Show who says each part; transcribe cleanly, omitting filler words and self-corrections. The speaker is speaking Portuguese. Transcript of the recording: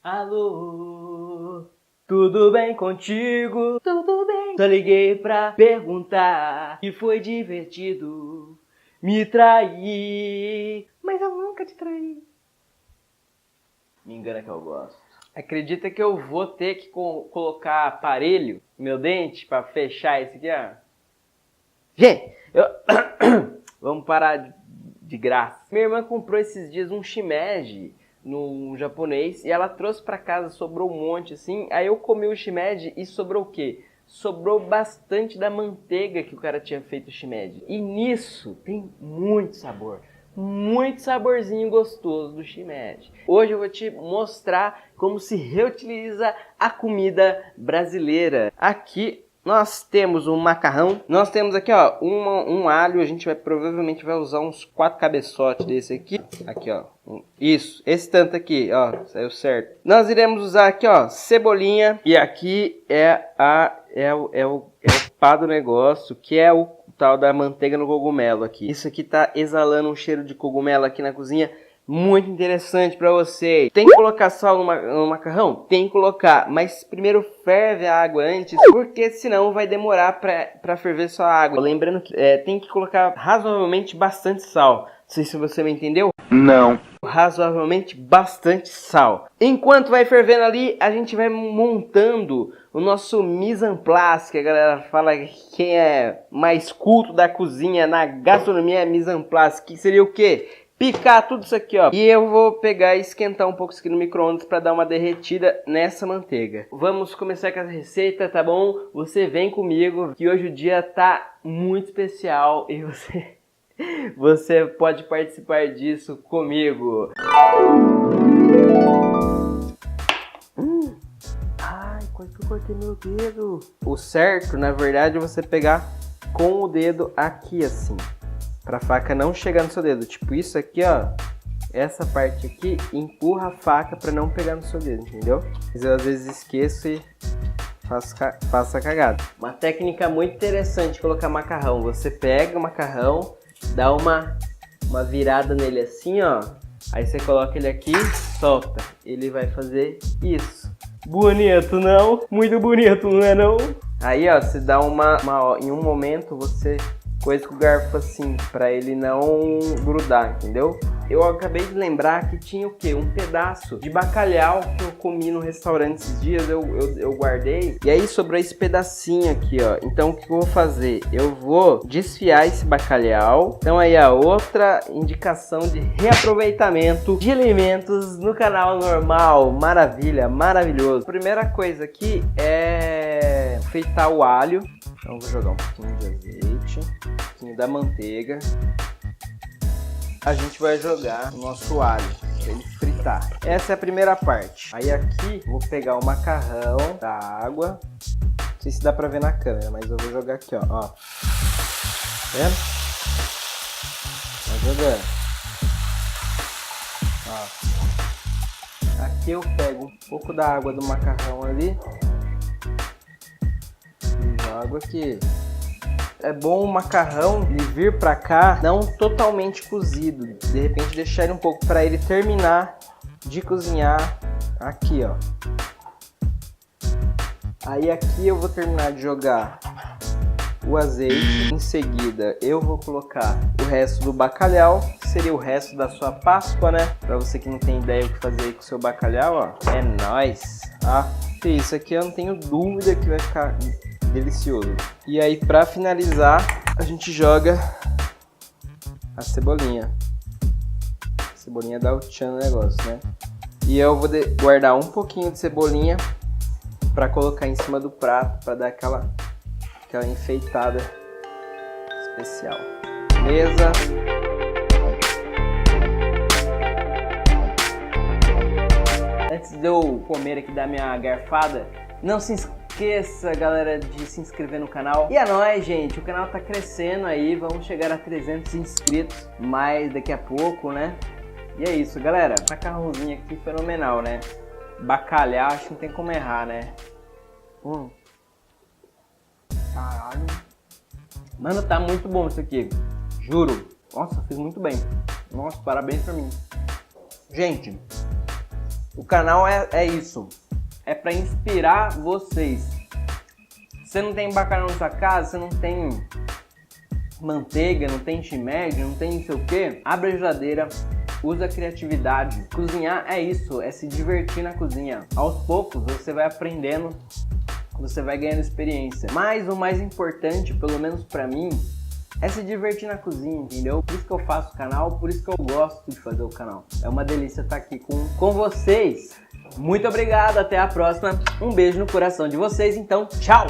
Speaker 1: Alô, tudo bem contigo? Tudo bem. Só liguei pra perguntar se foi divertido me trair. Mas eu nunca te traí. Me engana que eu gosto. Acredita que eu vou ter que colocar aparelho no meu dente pra fechar esse aqui, ó? Gente, vamos parar de graça. Minha irmã comprou esses dias um shimeji no japonês e ela trouxe pra casa, sobrou um monte assim. Aí eu comi o shimeji e sobrou o quê? Sobrou bastante da manteiga que o cara tinha feito o shimeji. E nisso tem muito sabor. Muito saborzinho gostoso do shimeji. Hoje eu vou te mostrar como se reutiliza a comida brasileira. Aqui nós temos um macarrão. Nós temos aqui, ó, um alho. A gente provavelmente vai usar uns 4 cabeçotes desse aqui. Aqui, ó. Isso, esse tanto aqui, ó, saiu certo. Nós iremos usar aqui, ó, cebolinha. E aqui o pá do negócio, que é o tal da manteiga no cogumelo aqui. Isso aqui tá exalando um cheiro de cogumelo aqui na cozinha. Muito interessante pra vocês. Tem que colocar sal no macarrão? Tem que colocar, mas primeiro ferve a água antes, porque senão vai demorar pra ferver só a água. Lembrando que tem que colocar razoavelmente bastante sal. Não sei se você me entendeu.
Speaker 2: Não.
Speaker 1: Razoavelmente bastante sal. Enquanto vai fervendo ali, a gente vai montando o nosso mise en place, que a galera fala que quem é mais culto da cozinha, na gastronomia é mise en place, que seria o quê? Picar tudo isso aqui, ó. E eu vou pegar e esquentar um pouco isso aqui no micro-ondas para dar uma derretida nessa manteiga. Vamos começar com a receita, tá bom? Você vem comigo, que hoje o dia tá muito especial e você pode participar disso comigo. Ai, quase que eu cortei meu dedo. O certo, na verdade, é você pegar com o dedo aqui assim, pra faca não chegar no seu dedo. Tipo isso aqui, ó. Essa parte aqui, empurra a faca pra não pegar no seu dedo, entendeu? Mas eu às vezes esqueço e faço a cagada. Uma técnica muito interessante de colocar macarrão. Você pega o macarrão, dá uma virada nele assim, ó. Aí você coloca ele aqui, solta. Ele vai fazer isso. Bonito, não? Muito bonito, não é não? Aí, ó, você dá em um momento você coisa com o garfo assim, pra ele não grudar, entendeu? Eu acabei de lembrar que tinha o quê? Um pedaço de bacalhau que eu comi no restaurante esses dias, eu guardei. E aí sobrou esse pedacinho aqui, ó. Então o que eu vou fazer? Eu vou desfiar esse bacalhau. Então aí a outra indicação de reaproveitamento de alimentos no canal normal. Maravilha, maravilhoso. Primeira coisa aqui é fritar o alho. Então vou jogar um pouquinho de azeite, um pouquinho da manteiga. A gente vai jogar o nosso alho para ele fritar. Essa é a primeira parte. Aí aqui vou pegar o macarrão da água. Não sei se dá para ver na câmera, mas eu vou jogar aqui, ó. Tá vendo? Vai jogando. Ó. Aqui eu pego um pouco da água do macarrão ali. Água aqui. É bom o macarrão ele vir pra cá não totalmente cozido, de repente deixar ele um pouco para ele terminar de cozinhar aqui, ó. Aí aqui eu vou terminar de jogar o azeite, em seguida eu vou colocar o resto do bacalhau, que seria o resto da sua Páscoa, né? Para você que não tem ideia o que fazer aí com o seu bacalhau, ó. É nóis, tá? E isso aqui eu não tenho dúvida que vai ficar delicioso. E aí pra finalizar a gente joga a cebolinha. A cebolinha dá o tchan no negócio, né? E eu vou guardar um pouquinho de cebolinha pra colocar em cima do prato, pra dar aquela enfeitada especial. Beleza? Antes de eu comer aqui da minha garfada, não se esqueça, galera, de se inscrever no canal. E é nóis, gente, o canal tá crescendo aí, vamos chegar a 300 inscritos mais daqui a pouco, né? E é isso, galera, macarrãozinho aqui fenomenal, né? Bacalhau, acho que não tem como errar, né? Caralho. Mano, tá muito bom isso aqui, juro. Nossa, fiz muito bem. Nossa, parabéns pra mim. Gente, O canal é isso. É pra inspirar vocês. Você não tem bacalhau na sua casa, você não tem manteiga, não tem shimeji, não tem não sei o que, abre a geladeira, usa a criatividade. Cozinhar é isso, é se divertir na cozinha. Aos poucos você vai aprendendo, você vai ganhando experiência. Mas o mais importante, pelo menos pra mim, é se divertir na cozinha, entendeu? Por isso que eu faço o canal, por isso que eu gosto de fazer o canal. É uma delícia estar aqui com vocês. Muito obrigado, até a próxima. Um beijo no coração de vocês, então tchau!